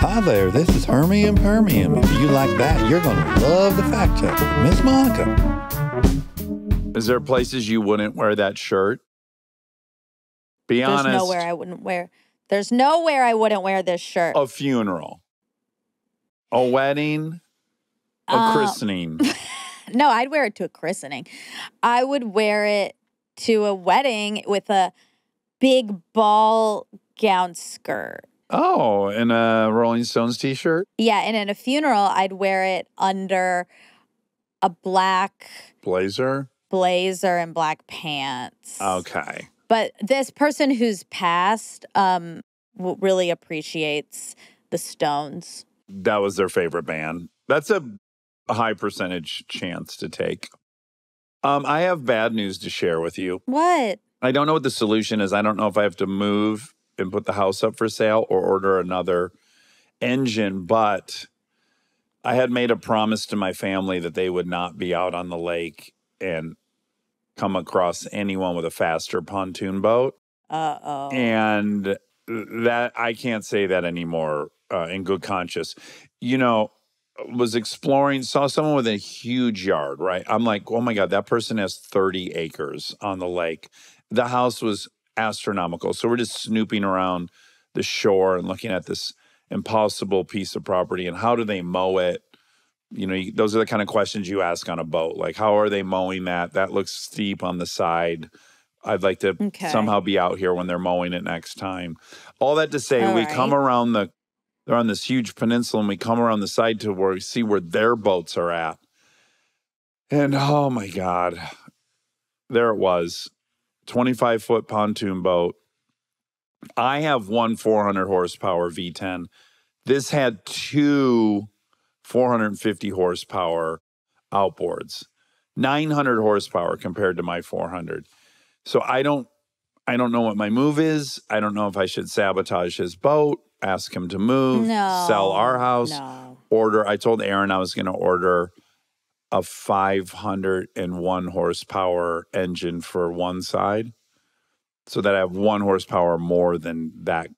Hi there, this is Hermie and Permium. If you like that, you're going to love the fact check. Miss Monica. Is there places you wouldn't wear that shirt? Be honest. There's nowhere I wouldn't wear this shirt. A funeral. A wedding. A christening. No, I'd wear it to a christening. I would wear it to a wedding with a big ball gown skirt. Oh, and a Rolling Stones t-shirt? Yeah, and in a funeral, I'd wear it under a black blazer and black pants. Okay. But this person who's passed really appreciates the Stones. That was their favorite band. That's a high percentage chance to take. I have bad news to share with you. What? I don't know what the solution is. I don't know if I have to move and put the house up for sale or order another engine, but I had made a promise to my family that they would not be out on the lake and come across anyone with a faster pontoon boat. Uh-oh. And that I can't say that anymore in good conscience. You know, was exploring, saw someone with a huge yard, right? I'm like, oh my God, that person has 30 acres on the lake. The house was astronomical. So we're just snooping around the shore and looking at this impossible piece of property and how do they mow it? You know, those are the kind of questions you ask on a boat. Like, how are they mowing that? That looks steep on the side. I'd like to somehow be out here when they're mowing it next time. All that to say, we come around they're on this huge peninsula and we come around the side to where we see where their boats are at. And oh my God, there it was. 25-foot pontoon boat. I have one 400 horsepower V10. This had two 450 horsepower outboards. 900 horsepower compared to my 400. So I don't know what my move is. I don't know if I should sabotage his boat, ask him to move, sell our house, order. I told Aaron I was going to order a 501 horsepower engine for one side so that I have 1 horsepower more than that.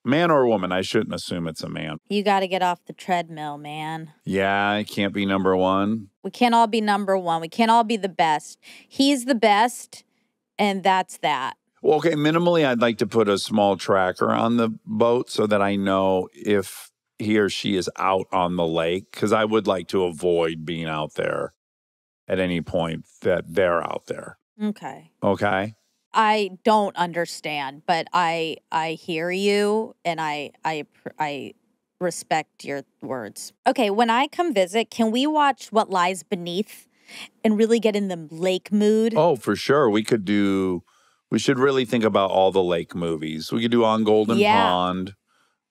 Man or woman, I shouldn't assume it's a man. You got to get off the treadmill, man. Yeah, I can't be number one. We can't all be number one. We can't all be the best. He's the best, and that's that. Well, okay, minimally, I'd like to put a small tracker on the boat so that I know if he or she is out on the lake, because I would like to avoid being out there at any point that they're out there. Okay. Okay? I don't understand, but I hear you, and I respect your words. Okay, when I come visit, can we watch What Lies Beneath and really get in the lake mood? Oh, for sure. We should really think about all the lake movies. We could do On Golden Pond.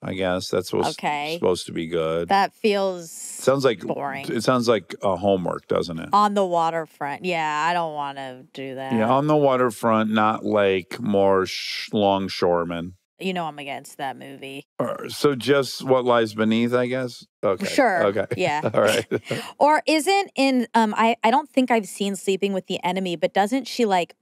I guess that's what's supposed to be good. That sounds like boring. It sounds like homework, doesn't it? On the waterfront. Yeah, I don't want to do that. Yeah, on the waterfront, not lake, more longshoreman. You know I'm against that movie. So just What Lies Beneath, I guess? Okay. Sure. Okay. Yeah. All right. Or isn't in, I don't think I've seen Sleeping with the Enemy, but doesn't she like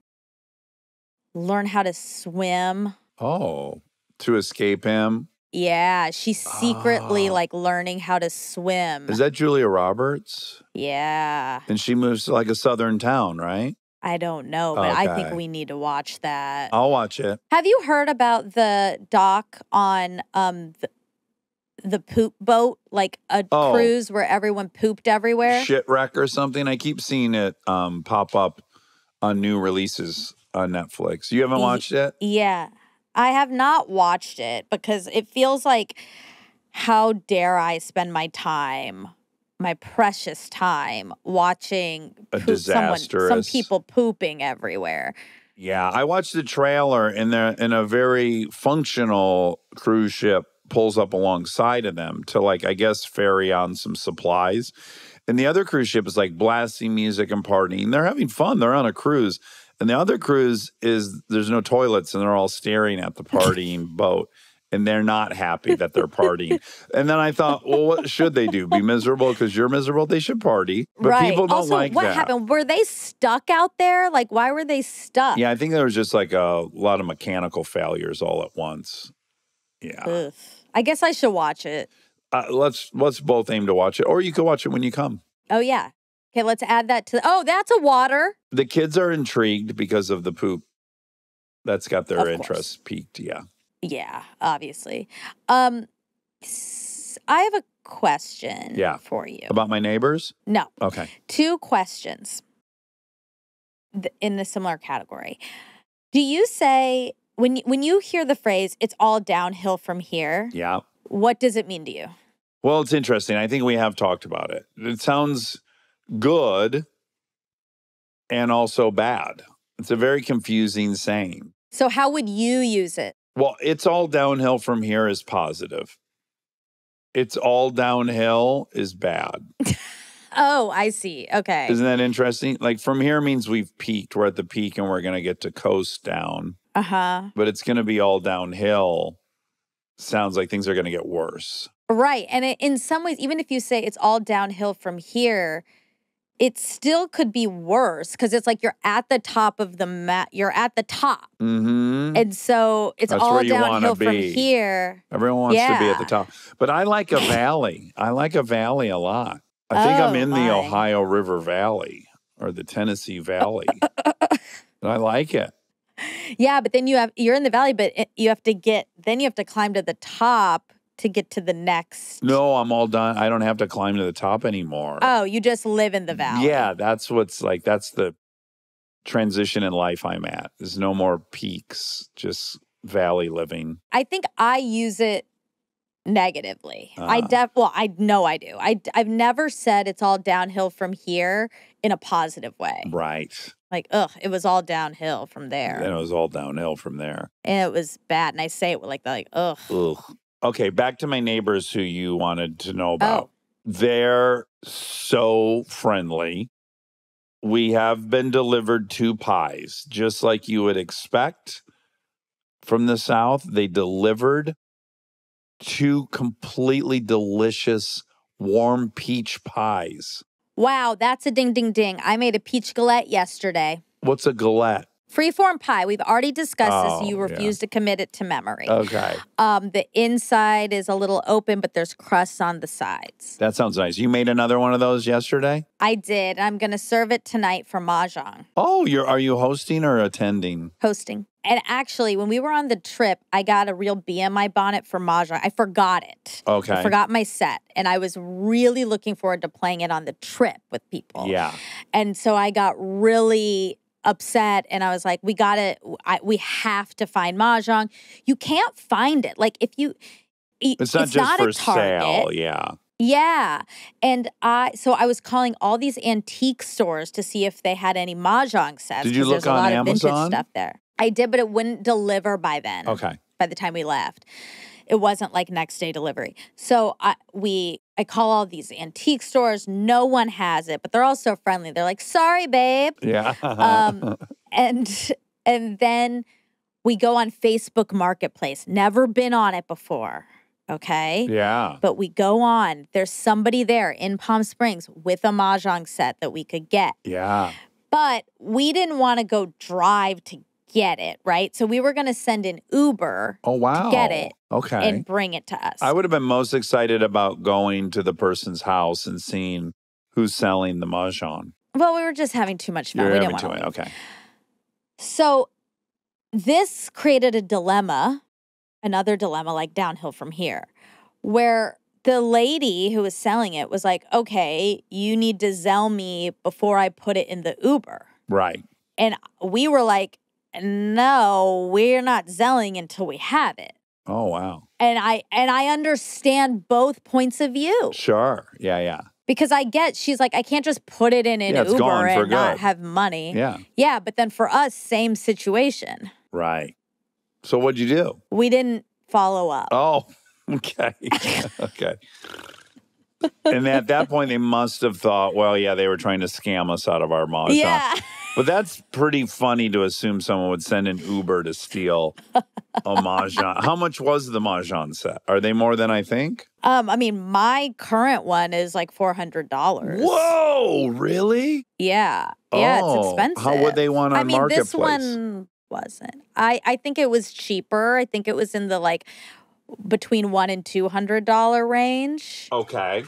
learn how to swim? Oh, to escape him? Yeah, she's secretly like learning how to swim. Is that Julia Roberts? Yeah. And she moves to like a southern town, right? I don't know, but I think we need to watch that. I'll watch it. Have you heard about the doc on the poop boat, like a cruise where everyone pooped everywhere? Shipwreck or something? I keep seeing it pop up on new releases on Netflix. You haven't watched it? Yeah. I have not watched it because it feels like, how dare I spend my time, my precious time, watching some people pooping everywhere. Yeah, I watched the trailer, and they're in a very functional cruise ship pulls up alongside of them to, like, I guess, ferry on some supplies. And the other cruise ship is like blasting music and partying. They're having fun. They're on a cruise. And the other cruise is there's no toilets and they're all staring at the partying boat. And they're not happy that they're partying. And then I thought, well, what should they do? Be miserable because you're miserable? They should party. But people don't like that. What happened? Were they stuck out there? Like, why were they stuck? Yeah, I think there was just like a lot of mechanical failures all at once. Yeah. Ugh. I guess I should watch it. Let's both aim to watch it, or you can watch it when you come. Oh, yeah. Okay, let's add that to. Oh, that's a water. The kids are intrigued because of the poop. That's got their Of course. interest piqued. Yeah. Yeah, obviously. I have a question for you. About my neighbors? No. Okay. 2 questions in the similar category. Do you say, when you hear the phrase, it's all downhill from here, Yeah. what does it mean to you? Well, it's interesting. I think we have talked about it. It sounds good and also bad. It's a very confusing saying. So how would you use it? Well, it's all downhill from here is positive. It's all downhill is bad. Oh, I see. Okay. Isn't that interesting? Like from here means we've peaked. We're at the peak and we're going to get to coast down. Uh-huh. But it's going to be all downhill. Sounds like things are going to get worse. Right. And in some ways, even if you say it's all downhill from here, it still could be worse because it's like you're at the top of the map. You're at the top. Mm-hmm. And so it's That's all where you downhill wanna from be. here. Everyone wants to be at the top. But I like a valley. I like a valley a lot. I think I'm in the Ohio River Valley or the Tennessee Valley. And I like it. Yeah, but then you're in the valley, but you have to climb to the top to get to the next. No, I'm all done. I don't have to climb to the top anymore. Oh, you just live in the valley. Yeah, that's the transition in life I'm at. There's no more peaks, just valley living. I think I use it negatively. I know I do. I've never said it's all downhill from here in a positive way. Right. Like, it was all downhill from there. Then it was all downhill from there. And it was bad. And I say it with like, ugh. Okay, back to my neighbors who you wanted to know about. Oh. They're so friendly. We have been delivered 2 pies, just like you would expect from the South. They delivered 2 completely delicious warm peach pies. Wow, that's a ding, ding, ding. I made a peach galette yesterday. What's a galette? Freeform pie. We've already discussed this. You refuse to commit it to memory. Okay. The inside is a little open, but there's crusts on the sides. That sounds nice. You made another one of those yesterday? I did. I'm going to serve it tonight for Mahjong. Oh, are you hosting or attending? Hosting. And actually, when we were on the trip, I got a real BMI bonnet for Mahjong. I forgot it. Okay. I forgot my set. And I was really looking forward to playing it on the trip with people. Yeah. And so I got really upset and I was like, we have to find Mahjong. You can't find it. Like it's not just for sale. Yeah. Yeah. And so I was calling all these antique stores to see if they had any Mahjong sets. Did you look on Amazon? There's a lot of vintage stuff there. I did, but it wouldn't deliver by then. Okay. By the time we left. It wasn't like next day delivery. So I call all these antique stores. No one has it, but they're all so friendly. They're like, sorry, babe. Yeah. And then we go on Facebook Marketplace. Never been on it before. Okay. Yeah. But we go on. There's somebody there in Palm Springs with a Mahjong set that we could get. Yeah. But we didn't want to go drive to get it, right? So we were going to send an Uber to get it and bring it to us. I would have been most excited about going to the person's house and seeing who's selling the Mahjong. Well, we were just having too much fun. We didn't want to leave. Okay. So this created a dilemma, another dilemma like downhill from here, where the lady who was selling it was like, okay, you need to Zelle me before I put it in the Uber. Right. And we were like, no, we're not Zelling until we have it. Oh, wow. And I understand both points of view. Sure. Yeah. Because she's like, I can't just put it in an Uber and not have money. Yeah. Yeah, but then for us, same situation. Right. So what'd you do? We didn't follow up. Oh, okay. Okay. And at that point, they must have thought, well, yeah, they were trying to scam us out of our Mahjong. Yeah. But that's pretty funny to assume someone would send an Uber to steal a Mahjong. How much was the Mahjong set? Are they more than I think? I mean, my current one is like $400. Whoa, really? Yeah. Yeah, it's expensive. How would they want on Marketplace? This one wasn't. I think it was cheaper. I think it was in the like between $100 and $200 range. Okay.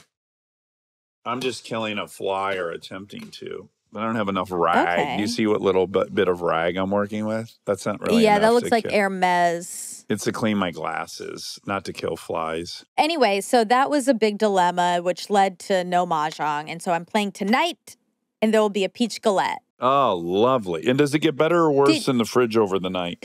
I'm just killing a fly or attempting to. I don't have enough rag. Okay. Do you see what little bit of rag I'm working with? That's not really Yeah, enough that looks to like kill. Hermes. It's to clean my glasses, not to kill flies. Anyway, so that was a big dilemma, which led to no mahjong. And so I'm playing tonight, and there will be a peach galette. Oh, lovely. And does it get better or worse in the fridge over the night?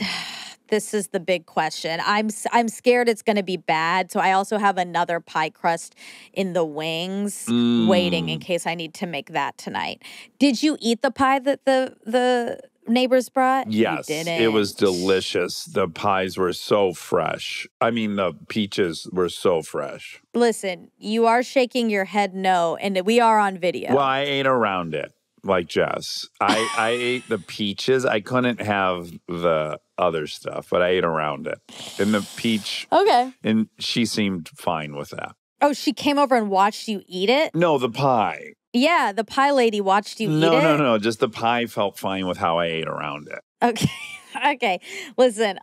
This is the big question. I'm scared it's going to be bad. So I also have another pie crust in the wings waiting in case I need to make that tonight. Did you eat the pie that the neighbors brought? Yes, You didn't. it was delicious. The pies were so fresh. I mean, the peaches were so fresh. Listen, you are shaking your head no, and we are on video. Well, I ate around it. Like Jess, I ate the peaches. I couldn't have the other stuff, but I ate around it. And the peach, Okay. and she seemed fine with that. Oh, she came over and watched you eat it? No, the pie. Yeah, the pie lady watched you eat it? No. Just the pie felt fine with how I ate around it. Okay. Okay. Listen,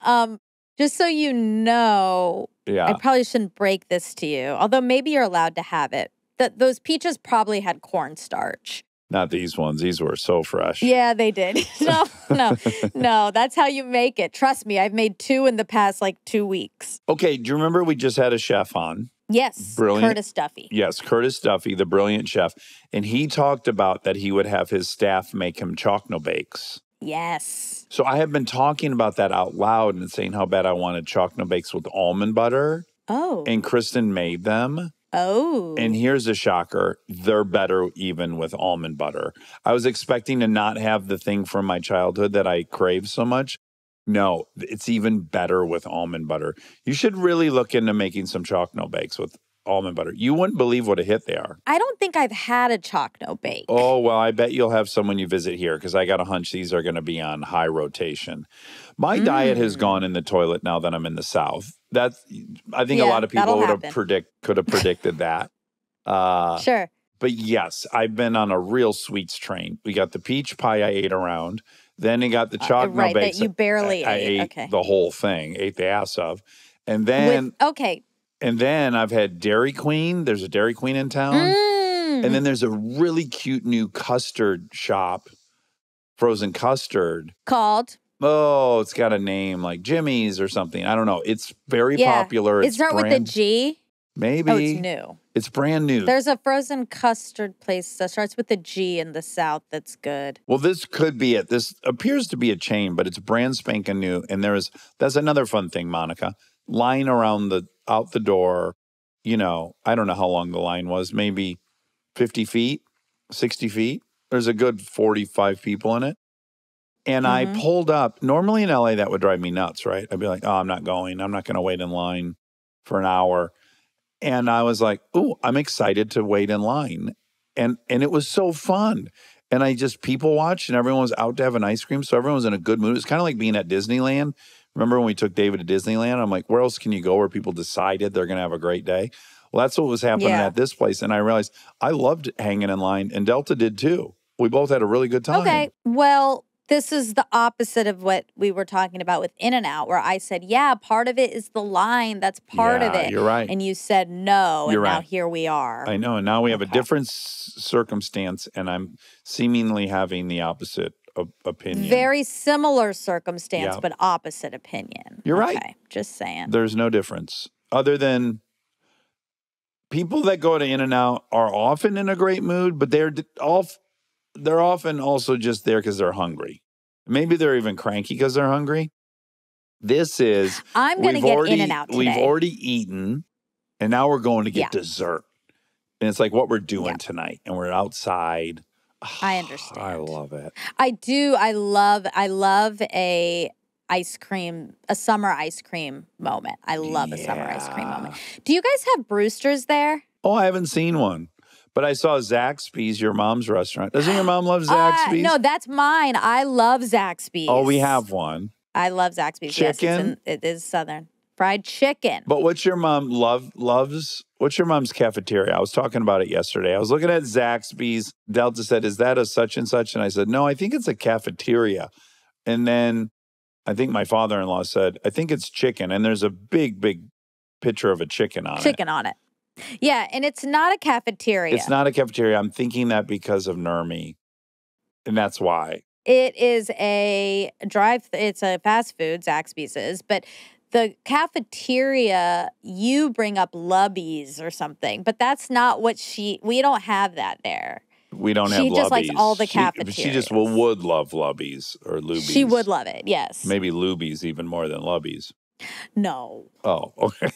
just so you know, Yeah. I probably shouldn't break this to you, although maybe you're allowed to have it. Those peaches probably had cornstarch. Not these ones. These were so fresh. Yeah, they did. No, that's how you make it. Trust me, I've made 2 in the past 2 weeks. Okay, do you remember we just had a chef on? Yes, Brilliant. Curtis Duffy. Yes, Curtis Duffy, the brilliant chef. And he talked about that he would have his staff make him chocolate bakes. Yes. So I have been talking about that out loud and saying how bad I wanted chocolate bakes with almond butter. Oh. And Kristen made them. Oh. And here's a shocker. They're better even with almond butter. I was expecting to not have the thing from my childhood that I crave so much. No, it's even better with almond butter. You should really look into making some chocolate bakes with almond butter. You wouldn't believe what a hit they are. I don't think I've had a chocolate bake. Oh, well, I bet you'll have some when you visit here because I got a hunch these are going to be on high rotation. My diet has gone in the toilet now that I'm in the South. I think a lot of people could have predicted that. Sure. But yes, I've been on a real sweets train. We got the peach pie I ate around. Then you got the chocolate right, bakes. that you barely I ate. ate Okay. the whole thing, ate the ass of. And then okay. And then I've had Dairy Queen. There's a Dairy Queen in town. And then there's a really cute new custard shop, frozen custard. Called? Oh, it's got a name like Jimmy's or something. I don't know. It's very popular. It starts with a G? Maybe. Oh, it's new. It's brand new. There's a frozen custard place that starts with a G in the South that's good. Well, this could be it. This appears to be a chain, but it's brand spanking new. And that's another fun thing, Monica. Line around out the door, I don't know how long the line was, maybe 50 feet, 60 feet. There's a good 45 people in it. And I pulled up. Normally in LA, that would drive me nuts, right? I'd be like, oh, I'm not going. I'm not going to wait in line for an hour. And I was like, oh, I'm excited to wait in line. And it was so fun. And people watched and everyone was out to have an ice cream. So everyone was in a good mood. It's kind of like being at Disneyland. Remember when we took David to Disneyland? I'm like, where else can you go where people decided they're going to have a great day? Well, that's what was happening at this place. And I realized I loved hanging in line and Delta did too. We both had a really good time. Okay. Well, this is the opposite of what we were talking about with In-N-Out, where I said, yeah, part of it is the line. That's part of it. You're right. And you said no. You're and now right. here we are. I know. And now we have a different circumstance and I'm seemingly having the opposite opinion. Very similar circumstance, but opposite opinion. You're right. Just saying. There's no difference. Other than people that go to In-N-Out are often in a great mood, but they're often also just there because they're hungry. Maybe they're even cranky because they're hungry. This is I'm going to get In-N-Out today. We've already eaten, and now we're going to get dessert. And it's like what we're doing tonight, and we're outside. I understand. I love it. I do. I love a summer ice cream moment. I love a summer ice cream moment. Do you guys have Brewster's there? Oh, I haven't seen one. But I saw Zaxby's, your mom's restaurant. Doesn't your mom love Zaxby's? No, that's mine. I love Zaxby's. Oh, we have one. I love Zaxby's. Chicken? Yes, it is Southern. Fried chicken. But what's your mom loves? What's your mom's cafeteria? I was talking about it yesterday. I was looking at Zaxby's. Delta said, is that a such and such? And I said, no, I think it's a cafeteria. And then I think my father-in-law said, I think it's chicken. And there's a big, big picture of a chicken on it. Chicken on it. Yeah, and it's not a cafeteria. It's not a cafeteria. I'm thinking that because of Nurmi, and that's why. It is a it's a fast food, Zaxby's is, but the cafeteria, you bring up Lubbies or something, but that's not what we don't have that there. We don't have Lubbies. She just likes all the cafeterias. She just would love Lubbies or Lubies. She would love it, yes. Maybe Lubies even more than Lubbies. No. Oh, okay.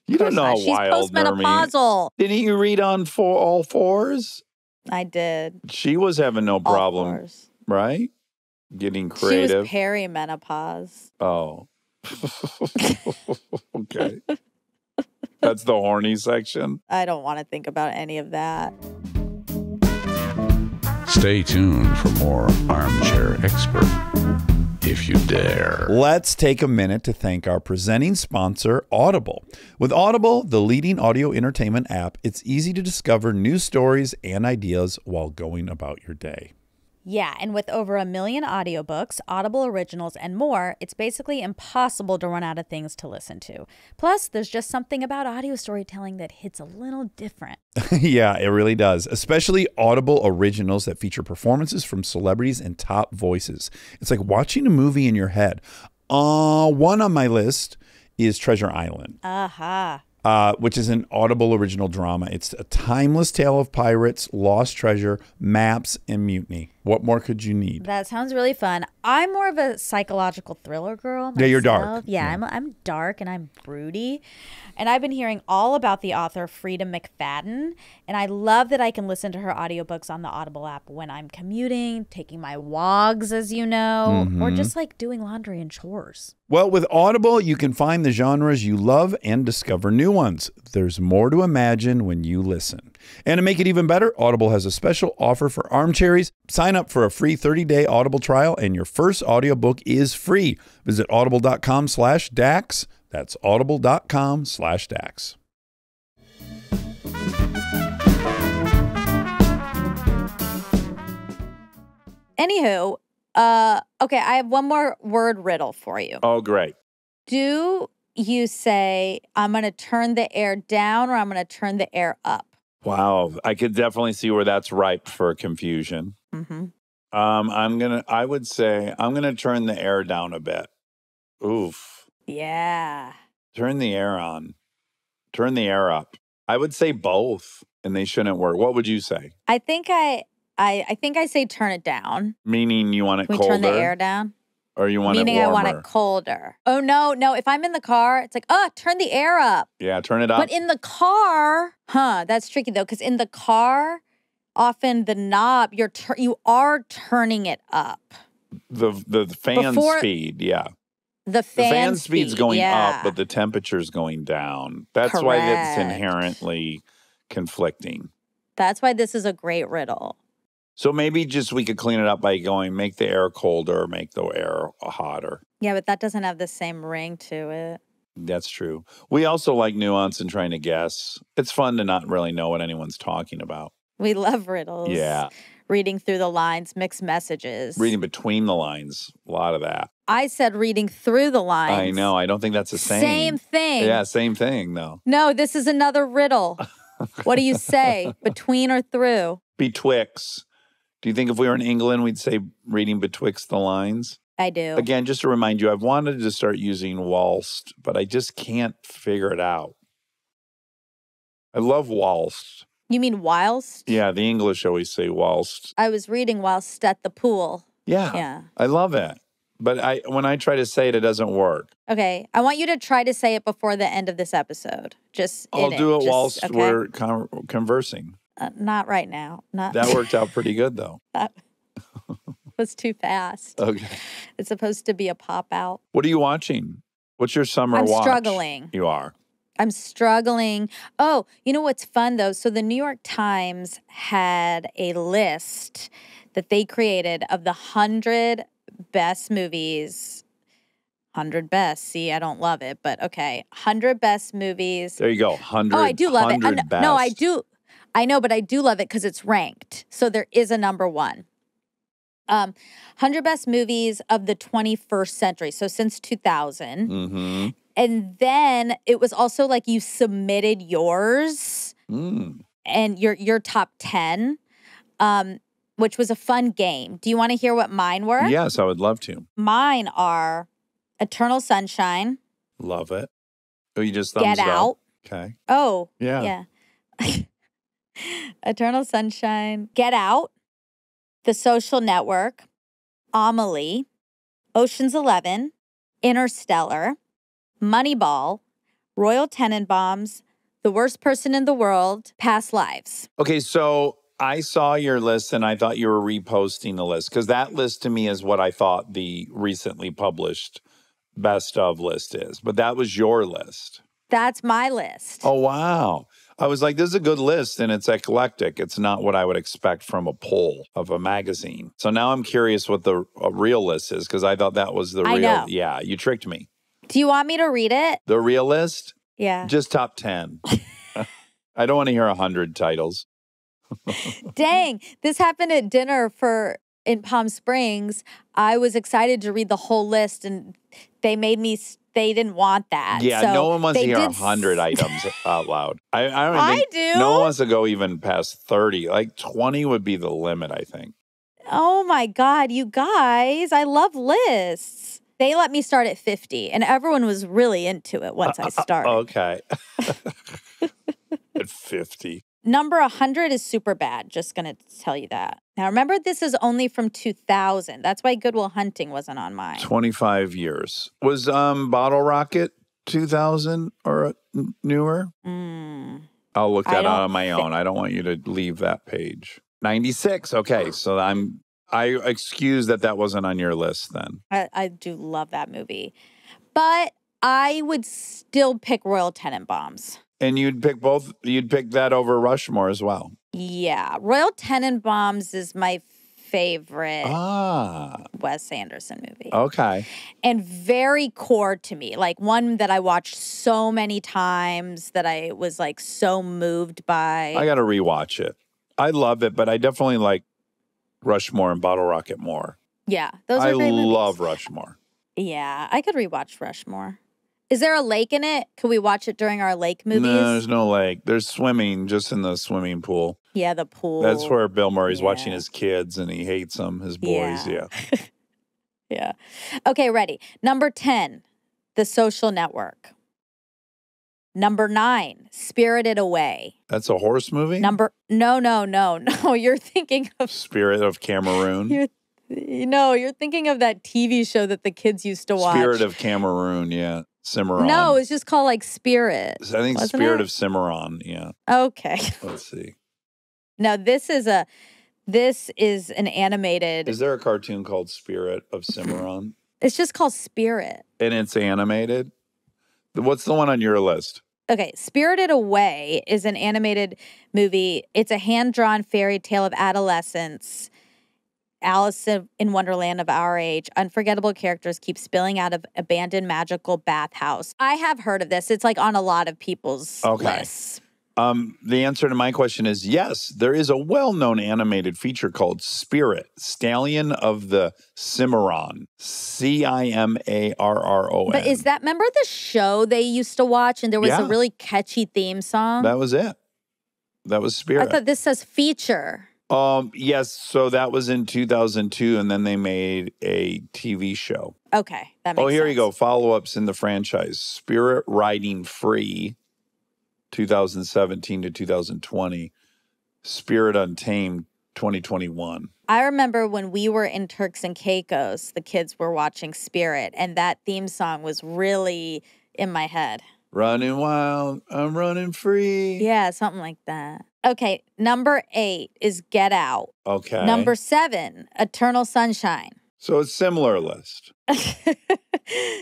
You don't know how wild postmenopausal. Didn't you read on all fours? I did. She was having no problem, right? Getting creative. She was perimenopause. Oh. Okay. That's the horny section. I don't want to think about any of that. Stay tuned for more Armchair Expert, if you dare. Let's take a minute to thank our presenting sponsor, Audible. With Audible, the leading audio entertainment app, it's easy to discover new stories and ideas while going about your day. Yeah, and with over 1 million audiobooks, Audible originals, and more, it's basically impossible to run out of things to listen to. Plus, there's just something about audio storytelling that hits a little different. Yeah, it really does, especially Audible originals that feature performances from celebrities and top voices. It's like watching a movie in your head. One on my list is Treasure Island. Which is an Audible original drama. It's a timeless tale of pirates, lost treasure, maps, and mutiny. What more could you need? That sounds really fun. I'm more of a psychological thriller girl myself. Yeah, you're dark. Yeah. I'm dark and I'm broody. And I've been hearing all about the author Frida McFadden. And I love that I can listen to her audiobooks on the Audible app when I'm commuting, taking my walks, as you know, or just like doing laundry and chores. Well, with Audible, you can find the genres you love and discover new ones. There's more to imagine when you listen. And to make it even better, Audible has a special offer for armchairies. Sign up for a free 30-day Audible trial, and your first audiobook is free. Visit audible.com/Dax. That's audible.com/Dax. Anywho, okay, I have one more word riddle for you. Oh, great. Do you say, I'm going to turn the air down or I'm going to turn the air up? Wow. I could definitely see where that's ripe for confusion. I would say I'm going to turn the air down a bit. Oof. Yeah. Turn the air on. Turn the air up. I would say both, and they shouldn't work. What would you say? I think I say turn it down. Meaning you want it colder? We turn the air down? Or you want Meaning it warmer? I want it colder. Oh, no. If I'm in the car, it's like, turn the air up. Yeah, turn it up. But in the car, that's tricky though, because in the car, often the knob, you are turning it up. The fan speed, yeah. The fan speed's going up, but the temperature's going down. That's why it's inherently conflicting. That's why this is a great riddle. So maybe just we could clean it up by going make the air colder, make the air hotter. Yeah, but that doesn't have the same ring to it. That's true. We also like nuance and trying to guess. It's fun to not really know what anyone's talking about. We love riddles. Yeah. Reading through the lines, mixed messages. Reading between the lines, a lot of that. I said reading through the lines. I know. I don't think that's the same. Same thing. Yeah, same thing, though. No, this is another riddle. What do you say? Between or through? Betwixt. Do you think if we were in England, we'd say reading betwixt the lines? I do. Again, just to remind you, I've wanted to start using whilst, but I just can't figure it out. I love whilst. You mean whilst? Yeah, the English always say whilst. I was reading whilst at the pool. Yeah. I love it. But when I try to say it, it doesn't work. Okay. I want you to try to say it before the end of this episode. I'll do it whilst we're conversing. Not right now. That worked out pretty good, though. That was too fast. Okay. It's supposed to be a pop-out. What are you watching? What's your summer watch? I'm struggling. You are? I'm struggling. Oh, you know what's fun, though? So the New York Times had a list that they created of the 100 best movies. 100 best. See, I don't love it, but okay. 100 best movies. There you go. 100. Oh, I do love it. Best. No, I do. I know, but I do love it because it's ranked. So there is a number one. 100 best movies of the 21st century. So since 2000. And then it was also like you submitted yours and your top 10, which was a fun game. Do you want to hear what mine were? Yes, I would love to. Mine are Eternal Sunshine. Love it. Oh, you just thumbs Get up. Out. Okay. Oh, Yeah. Eternal Sunshine, Get Out, The Social Network, Amelie, Ocean's 11, Interstellar, Moneyball, Royal Tenenbaums, The Worst Person in the World, Past Lives. Okay, so I saw your list and I thought you were reposting the list because that list to me is what I thought the recently published best of list is. But that was your list. That's my list. Oh, wow. I was like, this is a good list and it's eclectic. It's not what I would expect from a poll of a magazine. So now I'm curious what the real list is because I thought that was the real. Know. Yeah, you tricked me. Do you want me to read it? The real list? Yeah. Just top 10. I don't want to hear 100 titles. Dang, this happened at dinner in Palm Springs. I was excited to read the whole list and they didn't want that. Yeah, so no one wants to hear 100 items out loud. I don't I think do. No one wants to go even past 30. Like 20 would be the limit, I think. Oh my God, you guys, I love lists. They let me start at 50 and everyone was really into it once I started. Okay. At 50. Number 100 is super bad. Just going to tell you that. Now, remember, this is only from 2000. That's why Good Will Hunting wasn't on mine. 25 years. Was Bottle Rocket 2000 or newer? I'll look that out on my own. I don't want you to leave that page. 96. Okay, so I excuse that wasn't on your list then. I do love that movie. But I would still pick Royal Tenenbaums. And you'd pick that over Rushmore as well. Yeah. Royal Tenenbaums is my favorite Wes Anderson movie. Okay. And very core to me. Like one that I watched so many times that I was like so moved by. I got to rewatch it. I love it, but I definitely like Rushmore and Bottle Rocket more. Yeah. Those are great movies. I love Rushmore. Yeah. I could rewatch Rushmore. Is there a lake in it? Could we watch it during our lake movies? No, there's no lake. There's swimming just in the swimming pool. Yeah, the pool. That's where Bill Murray's watching his kids and he hates them, his boys. Yeah. Yeah. Okay, ready. Number 10, The Social Network. Number 9, Spirited Away. That's a horse movie? No. You're thinking of Spirit of Cameroon. You're thinking of that TV show that the kids used to watch. Spirit of Cameroon, yeah. Cimarron. No, it's just called like Spirit. I think Spirit of Cimarron, yeah. Okay. Let's see. No, this is an animated. Is there a cartoon called Spirit of Cimarron? It's just called Spirit. And it's animated? What's the one on your list? Okay, Spirited Away is an animated movie. It's a hand-drawn fairy tale of adolescence. Alice in Wonderland of our age. Unforgettable characters keep spilling out of abandoned magical bathhouse. I have heard of this. It's like on a lot of people's lists. The answer to my question is yes. There is a well-known animated feature called Spirit, Stallion of the Cimarron, Cimarron. But is that, remember the show they used to watch and there was a really catchy theme song? That was it. That was Spirit. I thought this says feature. Yes, so that was in 2002, and then they made a TV show. Okay, that makes sense. Here you go. Follow-ups in the franchise. Spirit Riding Free, 2017 to 2020. Spirit Untamed, 2021. I remember when we were in Turks and Caicos, the kids were watching Spirit, and that theme song was really in my head. Running wild, I'm running free. Yeah, something like that. Okay, number 8 is Get Out. Okay. Number 7, Eternal Sunshine. So it's similar list.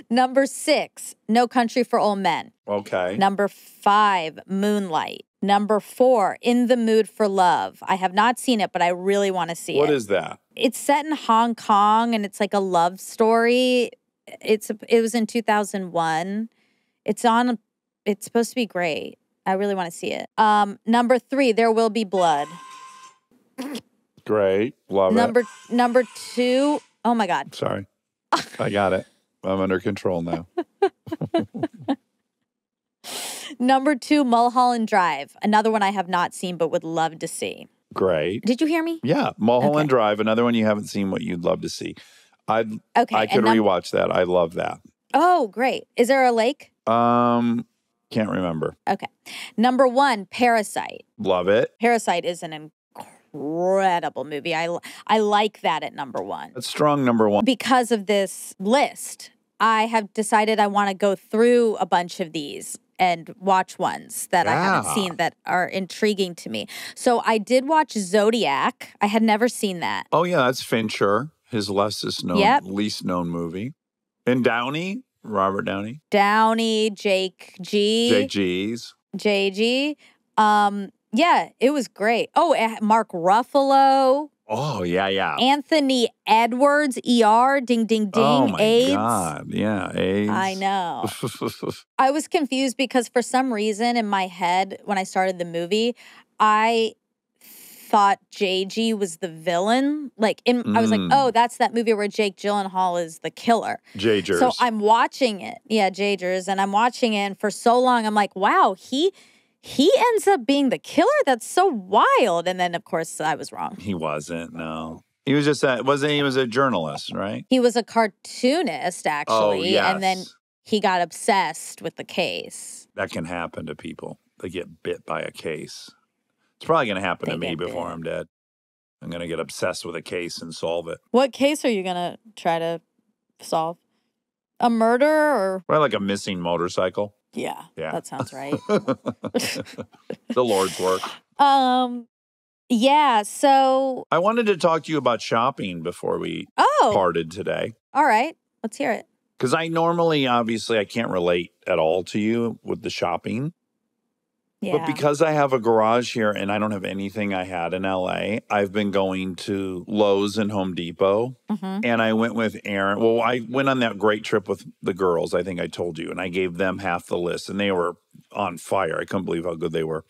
Number 6, No Country for Old Men. Okay. Number 5, Moonlight. Number 4, In the Mood for Love. I have not seen it, but I really want to see it. What is that? It's set in Hong Kong, and it's like a love story. It was in 2001. It's supposed to be great. I really want to see it. Number 3, There Will Be Blood. Great. Love it. Number 2, oh my God. Sorry. I got it. I'm under control now. Number 2, Mulholland Drive. Another one I have not seen but would love to see. Great. Did you hear me? Yeah, Mulholland Drive, another one you haven't seen what you'd love to see. I could rewatch that. I love that. Oh, great. Is there a lake? Can't remember. Okay. Number 1, Parasite. Love it. Parasite is an incredible movie. I like that at number 1. That's strong number 1. Because of this list, I have decided I want to go through a bunch of these and watch ones that I haven't seen that are intriguing to me. So I did watch Zodiac. I had never seen that. Oh, yeah, that's Fincher, his least known movie. And Downey, Robert Downey. Downey, Jake G. JG's. JG. Yeah, it was great. Oh, Mark Ruffalo. Oh, yeah. Anthony Edwards, ER, ding, ding, ding, oh, my AIDS. God. Yeah, AIDS. I know. I was confused because for some reason in my head, when I started the movie, I thought JG was the villain. I was like, oh, that's that movie where Jake Gyllenhaal is the killer. Jagers. So I'm watching it. Yeah, Jagers. And I'm watching it. And for so long, I'm like, wow, he ends up being the killer? That's so wild. And then, of course, I was wrong. He wasn't, no. He was just he was a journalist, right? He was a cartoonist, actually. Oh, yes. And then he got obsessed with the case. That can happen to people. They get bit by a case. It's probably going to happen to me before I'm dead. I'm going to get obsessed with a case and solve it. What case are you going to try to solve? A murder or? Probably like a missing motorcycle. Yeah, that sounds right. The Lord's work. Yeah, so. I wanted to talk to you about shopping before we parted today. All right, let's hear it. Because obviously, I can't relate at all to you with the shopping. Yeah. But because I have a garage here and I don't have anything I had in LA, I've been going to Lowe's and Home Depot. Mm-hmm. And I went with Aaron. Well, I went on that great trip with the girls, I think I told you. And I gave them half the list. And they were on fire. I couldn't believe how good they were.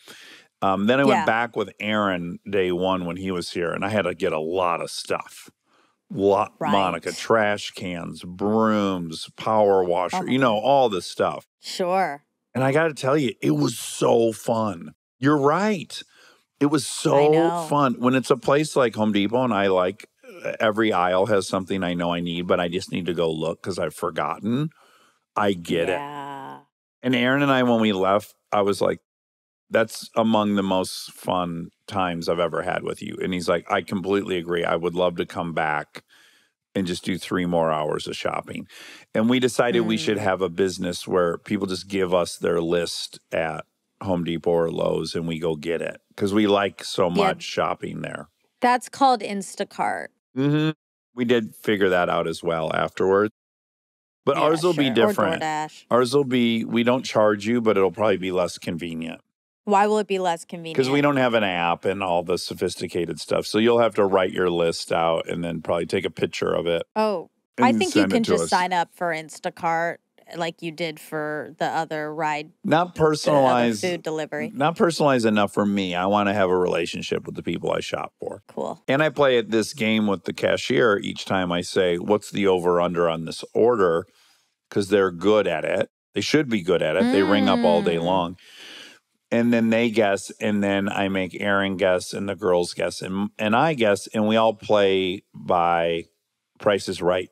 Then I went back with Aaron day 1 when he was here. And I had to get a lot of stuff. Monica, trash cans, brooms, power washer, all this stuff. Sure. And I got to tell you, it was so fun. You're right. It was so fun. When it's a place like Home Depot and I like every aisle has something I know I need, but I just need to go look because I've forgotten. I get it. And Aaron and I, when we left, I was like, that's among the most fun times I've ever had with you. And he's like, I completely agree. I would love to come back and just do 3 more hours of shopping. And we decided we should have a business where people just give us their list at Home Depot or Lowe's and we go get it because we like so much shopping there. That's called Instacart. Mm-hmm. We did figure that out as well afterwards. But ours will be different. Ours will be, we don't charge you, but it'll probably be less convenient. Why will it be less convenient? Because we don't have an app and all the sophisticated stuff. So you'll have to write your list out and then probably take a picture of it. Oh, I think you can just sign up for Instacart like you did for the other ride. Not personalized. Food delivery. Not personalized enough for me. I want to have a relationship with the people I shop for. Cool. And I play at this game with the cashier each time I say, what's the over-under on this order? Because they're good at it. They should be good at it. They ring up all day long. And then they guess, and then I make Aaron guess, and the girls guess, and I guess, and we all play by Price is Right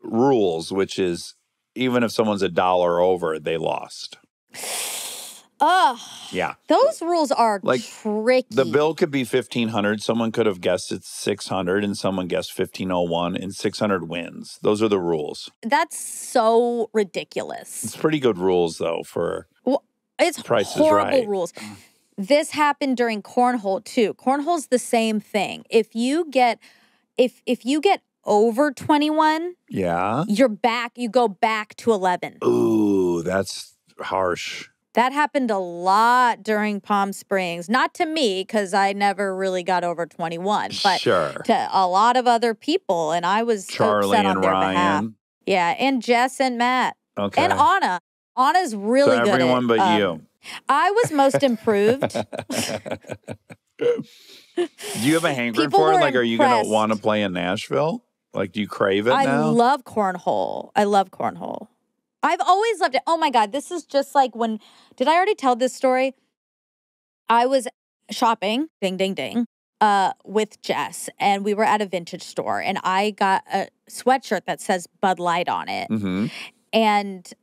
rules, which is even if someone's $1 over, they lost. Ugh. Yeah. Those rules are tricky. The bill could be $1,500. Someone could have guessed it's $600, and someone guessed $1,501, and $600 wins. Those are the rules. That's so ridiculous. It's pretty good rules, though, for... It's Price horrible is Right. rules. This happened during cornhole too. Cornhole's the same thing. If you get over 21, you're back. You go back to 11. Ooh, that's harsh. That happened a lot during Palm Springs. Not to me, because I never really got over 21, but to a lot of other people, and I was Charlie upset on and their Ryan. behalf. Yeah, and Jess and Matt. Okay. And Anna. Anna's really good at everyone but you. I was most improved. Do you have a hankering for it? Like, are you going to want to play in Nashville? Like, do you crave it I now? love cornhole. I love cornhole. I've always loved it. Oh my God, this is just like when, did I already tell this story? I was shopping, ding, ding, ding, with Jess, and we were at a vintage store, and I got a sweatshirt that says Bud Light on it. Mm-hmm. And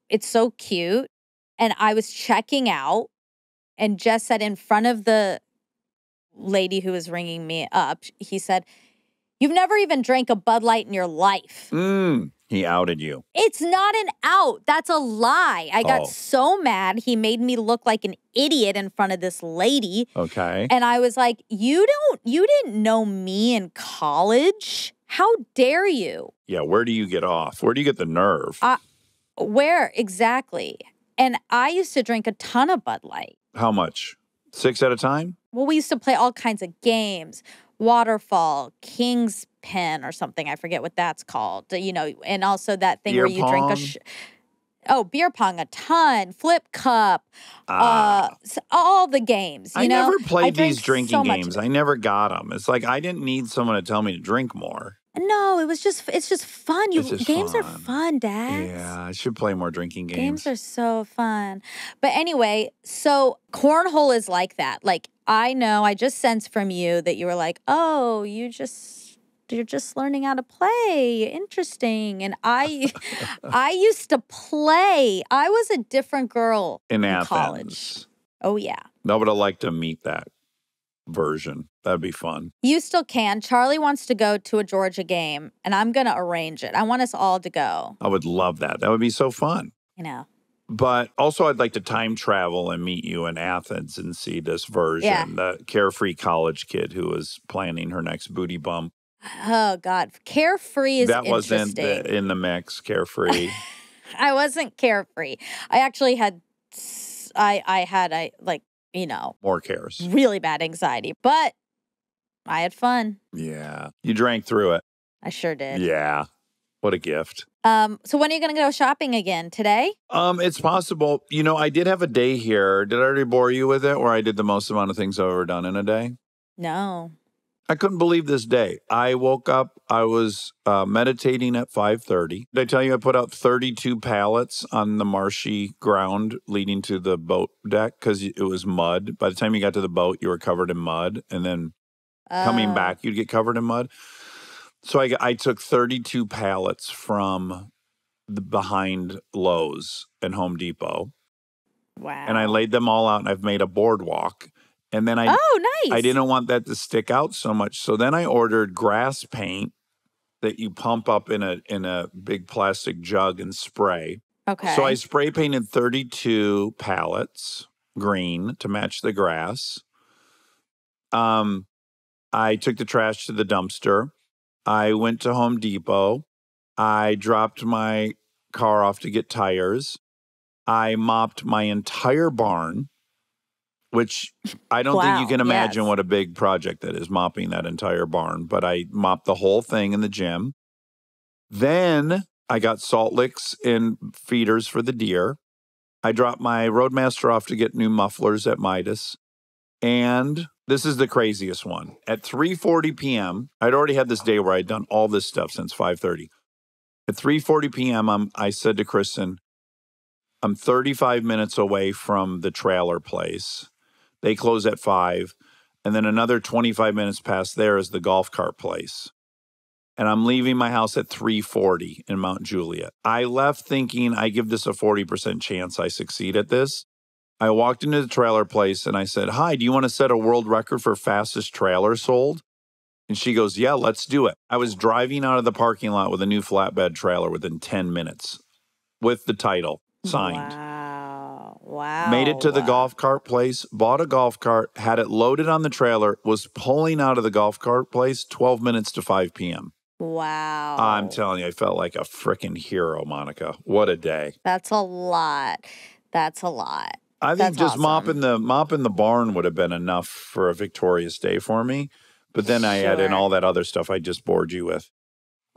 it's so cute. And I was checking out, and Jess said in front of the lady who was ringing me up, he said, "You've never even drank a Bud Light in your life." He outed you. It's not an out. That's a lie. I got so mad. He made me look like an idiot in front of this lady. Okay. And I was like, you didn't know me in college. How dare you? Yeah, where do you get off? Where do you get the nerve? Where exactly? And I used to drink a ton of Bud Light. How much? 6 at a time? Well, we used to play all kinds of games. Waterfall, King's Pin or something. I forget what that's called. You know, and also that thing Beer where you pong? drink beer pong a ton, flip cup, so all the games. You know? never played I drank these drinking so much games. of it. I never got them. It's like I didn't need someone to tell me to drink more. No, it's just fun. Games are fun, Dax. Yeah, I should play more drinking games. Games are so fun. But anyway, so cornhole is like that. Like, I know, I just sensed from you that you were like, oh, you're just learning how to play. Interesting. And I used to play. I was a different girl in Athens. College. Oh, yeah. I would have liked to meet that version. That'd be fun. You still can. Charlie wants to go to a Georgia game, and I'm going to arrange it. I want us all to go. I would love that. That would be so fun. You know. But also, I'd like to time travel and meet you in Athens and see this version. Yeah. The carefree college kid who was planning her next booty bump. Oh, God. Carefree is interesting. That wasn't in the mix, carefree. I wasn't carefree. I actually had, more cares. Really bad anxiety. But I had fun. Yeah. You drank through it. I sure did. Yeah. What a gift. So when are you going to go shopping again? Today? It's possible. You know, I did have a day here. Did I already bore you with it? Where I did the most amount of things I've ever done in a day? No. I couldn't believe this day. I woke up. I was meditating at 5:30. Did I tell you I put out 32 pallets on the marshy ground leading to the boat deck because it was mud? By the time you got to the boat, you were covered in mud. And then coming back, you'd get covered in mud. So I took 32 pallets from the behind Lowe's and Home Depot. Wow. And I laid them all out, and I've made a boardwalk. And then nice. I didn't want that to stick out so much. So then I ordered grass paint that you pump up in a big plastic jug and spray. Okay. So I spray painted 32 pallets green to match the grass. I took the trash to the dumpster. I went to Home Depot. I dropped my car off to get tires. I mopped my entire barn, which I don't think you can imagine what a big project that is, mopping that entire barn. But I mopped the whole thing in the gym. Then I got salt licks and feeders for the deer. I dropped my Roadmaster off to get new mufflers at Midas. And this is the craziest one. At 3:40 p.m., I'd already had this day where I'd done all this stuff since 5:30. At 3:40 p.m., I said to Kristen, I'm 35 minutes away from the trailer place. They close at 5. And then another 25 minutes past there is the golf cart place. And I'm leaving my house at 3:40 in Mount Juliet. I left thinking I give this a 40% chance I succeed at this. I walked into the trailer place and I said, hi, do you want to set a world record for fastest trailer sold? And she goes, yeah, let's do it. I was driving out of the parking lot with a new flatbed trailer within 10 minutes with the title signed. Wow. Made it to the golf cart place, bought a golf cart, had it loaded on the trailer, was pulling out of the golf cart place 12 minutes to 5 p.m. Wow. I'm telling you, I felt like a freaking hero, Monica. What a day. That's a lot. That's a lot. I think just mopping the barn would have been enough for a victorious day for me. But then I add in all that other stuff I just bored you with.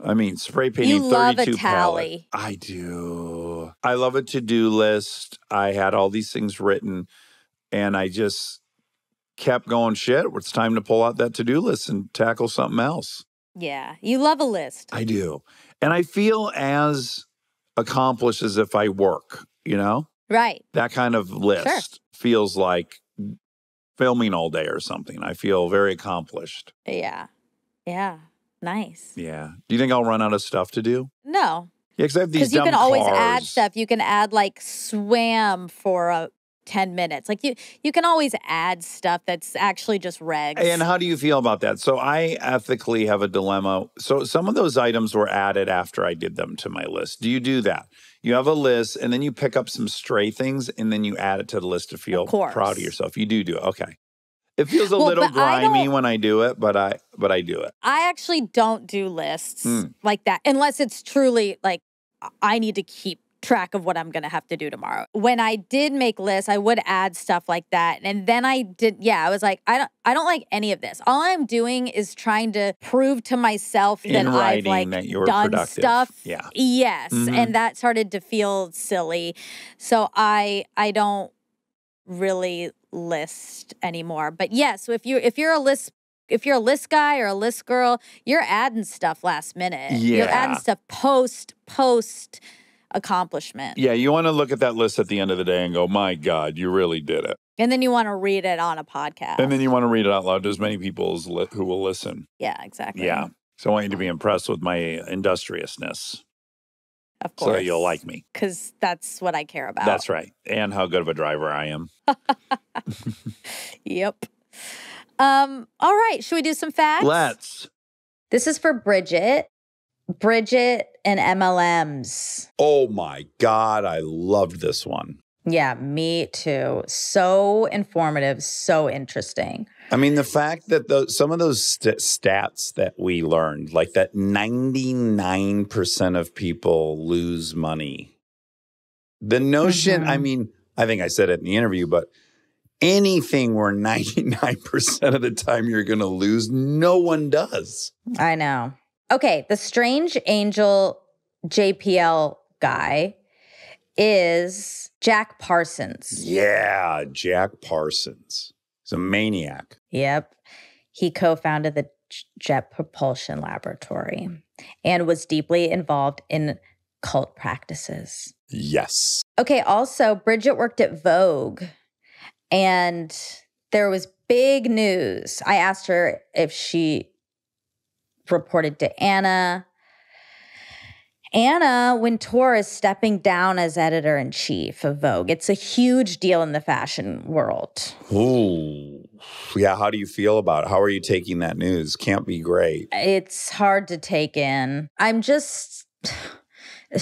I mean, spray painting 32 love a tally. I do. I love a to-do list. I had all these things written, and I just kept going, shit, it's time to pull out that to-do list and tackle something else. Yeah. You love a list. I do. And I feel as accomplished as if I work, you know? Right. That kind of list feels like filming all day or something. I feel very accomplished. Yeah. Yeah. Nice. Yeah. Do you think I'll run out of stuff to do? No. Yeah, because I have these Because you dumb can always cars. add stuff. You can add like swam for 10 minutes. Like you can always add stuff that's actually just regs. And how do you feel about that? So I ethically have a dilemma. So some of those items were added after I did them to my list. Do you do that? You have a list and then you pick up some stray things and then you add it to the list to feel proud of yourself. You do it. Okay. It feels a little grimy when I do it, but I do it. I actually don't do lists like that unless it's truly like I need to keep track of what I'm going to have to do tomorrow. When I did make lists, I would add stuff like that. And then I I was like, I don't like any of this. All I'm doing is trying to prove to myself that I've like that you were done productive. stuff. Yeah. Yes. And that started to feel silly. So I don't really list anymore. But yes, so if you're a list guy or a list girl, you're adding stuff last minute. Yeah. You're adding stuff post accomplishment. Yeah, you want to look at that list at the end of the day and go, my God, you really did it. And then you want to read it on a podcast. And then you want to read it out loud to as many people as who will listen. Yeah, exactly. Yeah. So I want you to be impressed with my industriousness. Of course. So you'll like me. Because that's what I care about. That's right. And how good of a driver I am. Yep. All right. Should we do some facts? Let's. This is for Bridget. Bridget and MLMs. Oh my God. I loved this one. Yeah, me too. So informative, so interesting. I mean, the fact that some of those stats that we learned, like that 99% of people lose money. The notion, I mean, I think I said it in the interview, but anything where 99% of the time you're going to lose, no one does. I know. Okay, the strange angel JPL guy is Jack Parsons. Yeah, Jack Parsons. He's a maniac. Yep. He co-founded the Jet Propulsion Laboratory and was deeply involved in cult practices. Yes. Okay, also, Bridget worked at Vogue, and there was big news. I asked her if she reported to Anna. Anna Wintour is stepping down as editor-in-chief of Vogue. It's a huge deal in the fashion world. Ooh. Yeah, how do you feel about it? How are you taking that news? Can't be great. It's hard to take in. It's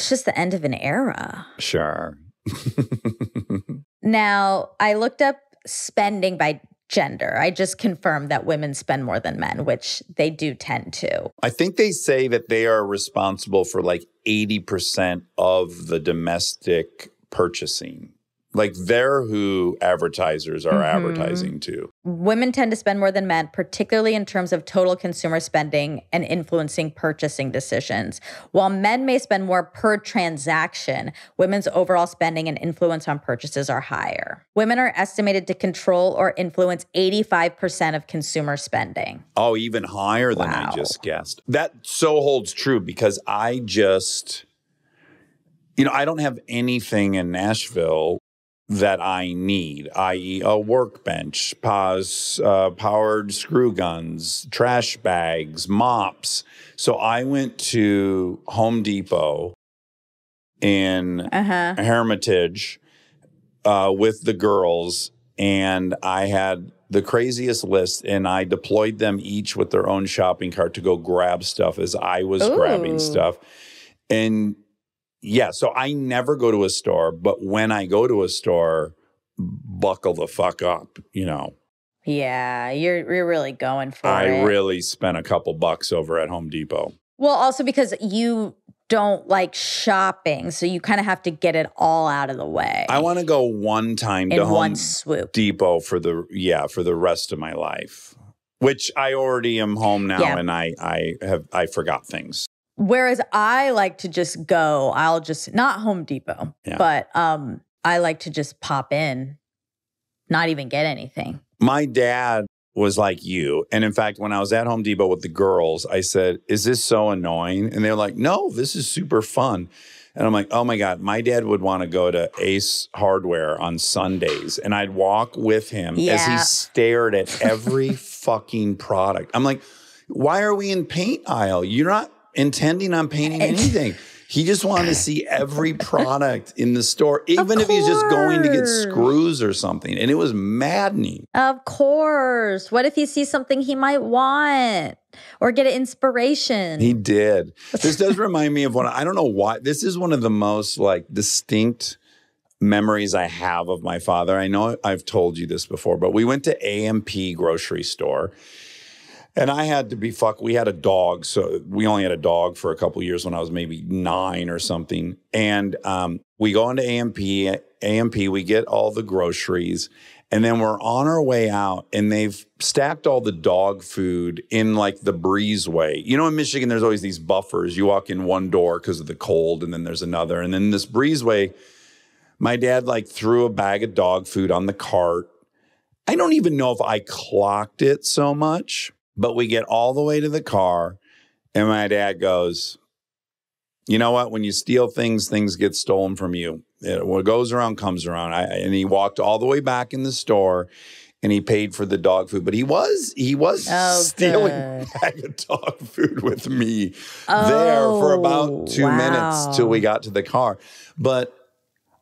just the end of an era. Sure. Now, I looked up spending by gender. I just confirmed that women spend more than men, which they do tend to. I think they say that they are responsible for like 80% of the domestic purchasing. Like they're who advertisers are advertising to. Women tend to spend more than men, particularly in terms of total consumer spending and influencing purchasing decisions. While men may spend more per transaction, women's overall spending and influence on purchases are higher. Women are estimated to control or influence 85% of consumer spending. Oh, even higher than I just guessed. That so holds true because I don't have anything in Nashville that I need, i.e. a workbench, powered screw guns, trash bags, mops. So I went to Home Depot in Hermitage with the girls, and I had the craziest list, and I deployed them each with their own shopping cart to go grab stuff as I was grabbing stuff. And yeah, so I never go to a store, but when I go to a store, buckle the fuck up, Yeah, you're really going for it. I really spent a couple bucks over at Home Depot. Well, also because you don't like shopping, so you kind of have to get it all out of the way. I want to go one time to Home Depot for the rest of my life, which I already am home now, and I forgot things. Whereas I like to just go, not Home Depot, but I like to just pop in, not even get anything. My dad was like you. And in fact, when I was at Home Depot with the girls, I said, is this so annoying? And they're like, no, this is super fun. And I'm like, oh my God, my dad would want to go to Ace Hardware on Sundays. And I'd walk with him as he stared at every fucking product. I'm like, why are we in paint aisle? You're not intending on painting anything. He just wanted to see every product in the store, even if he's just going to get screws or something. And it was maddening. Of course. What if he sees something he might want or get an inspiration? He did. This does remind me of one. I don't know why. This is one of the most like distinct memories I have of my father. I know I've told you this before, but we went to A&P grocery store. And I had to be we had a dog. So we only had a dog for a couple of years when I was maybe 9 or something. And we go into A&P, we get all the groceries. And then we're on our way out and they've stacked all the dog food in like the breezeway. You know, in Michigan, there's always these buffers. You walk in one door because of the cold and then there's another. And then this breezeway, my dad like threw a bag of dog food on the cart. I don't even know if I clocked it so much. But we get all the way to the car, and my dad goes, you know what? When you steal things, things get stolen from you. What goes around comes around. And he walked all the way back in the store, and he paid for the dog food. But he was stealing a bag of dog food with me there for about 2 minutes till we got to the car. But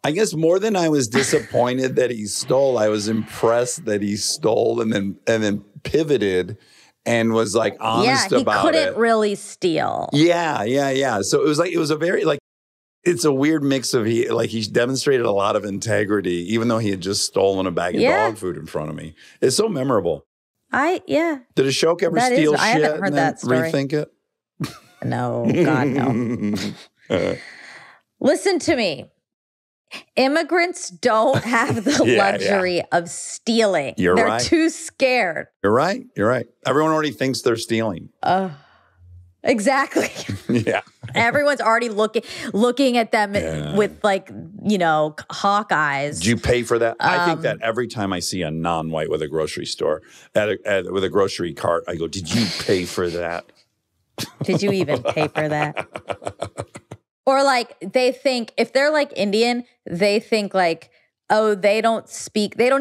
I guess more than I was disappointed that he stole, I was impressed that he stole and then pivoted. And was like honest about it. Yeah, he couldn't really steal. Yeah. So it was a very like, it's a weird mix of he demonstrated a lot of integrity, even though he had just stolen a bag of dog food in front of me. It's so memorable. Did Ashok ever steal shit I haven't heard that story. Rethink it? No, God, no. Listen to me. Immigrants don't have the luxury of stealing. They're too scared. You're right. Everyone already thinks they're stealing. Exactly. Yeah. Everyone's already looking at them with like, hawk eyes. Do you pay for that? I think that every time I see a non-white with a grocery store, with a grocery cart, I go, did you pay for that? Did you even pay for that? Or like they think, if they're like Indian, they think like, oh, they don't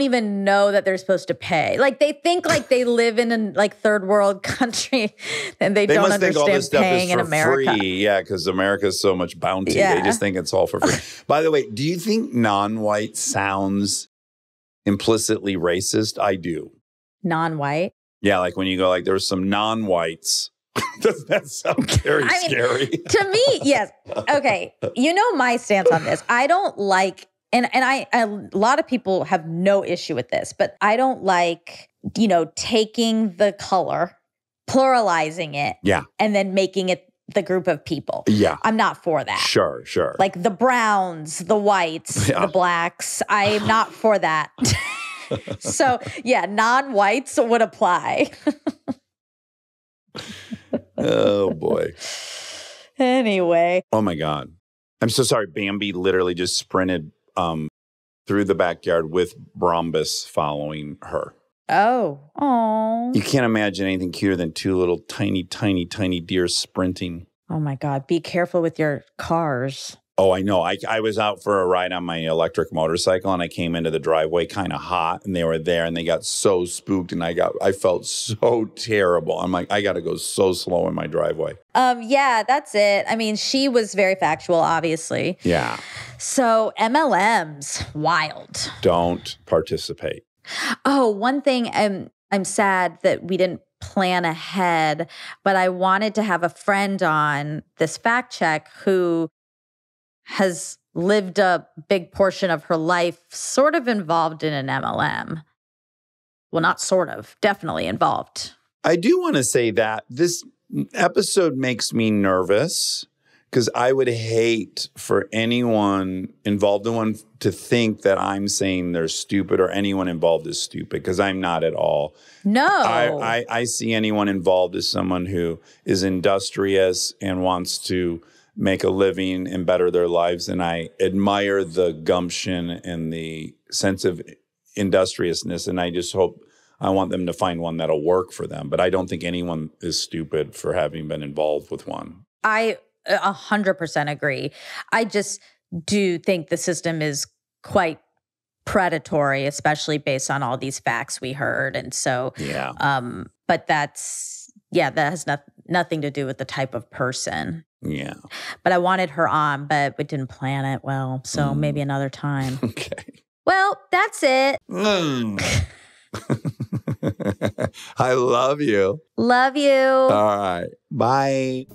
even know that they're supposed to pay. Like they think like they live in a like third world country and they don't understand paying in America. Free. Yeah, because America is so much bounty. Yeah. They just think it's all for free. By the way, do you think non-white sounds implicitly racist? I do. Non-white? Yeah, like when you go like there's some non-whites. Doesn't that sound very scary? To me, yes. Okay. You know my stance on this. I don't like, and a lot of people have no issue with this, but I don't like, taking the color, pluralizing it, and then making it the group of people. Yeah. I'm not for that. Sure. Like the browns, the whites, the blacks. I'm not for that. So, non-whites would apply. Oh, boy. Anyway. Oh, my God. I'm so sorry. Bambi literally just sprinted through the backyard with Brombus following her. Oh. You can't imagine anything cuter than two little tiny, tiny, tiny deer sprinting. Oh, my God. Be careful with your cars. Oh, I know. I was out for a ride on my electric motorcycle and I came into the driveway kind of hot and they were there and they got so spooked and I felt so terrible. I'm like, I got to go so slow in my driveway. Yeah, that's it. I mean, she was very factual, obviously. Yeah. So MLMs, wild. Don't participate. Oh, one thing, I'm sad that we didn't plan ahead, but I wanted to have a friend on this fact check who has lived a big portion of her life sort of involved in an MLM. Well, not sort of, definitely involved. I do want to say that this episode makes me nervous because I would hate for anyone involved in one to think that I'm saying they're stupid or anyone involved is stupid because I'm not at all. No. I see anyone involved as someone who is industrious and wants to make a living and better their lives. And I admire the gumption and the sense of industriousness. And I just hope I want them to find one that'll work for them. But I don't think anyone is stupid for having been involved with one. I 100% agree. I just do think the system is quite predatory, especially based on all these facts we heard. And so, but that has nothing to do with the type of person. Yeah. But I wanted her on, but we didn't plan it well. So maybe another time. Okay. Well, that's it. I love you. Love you. All right. Bye.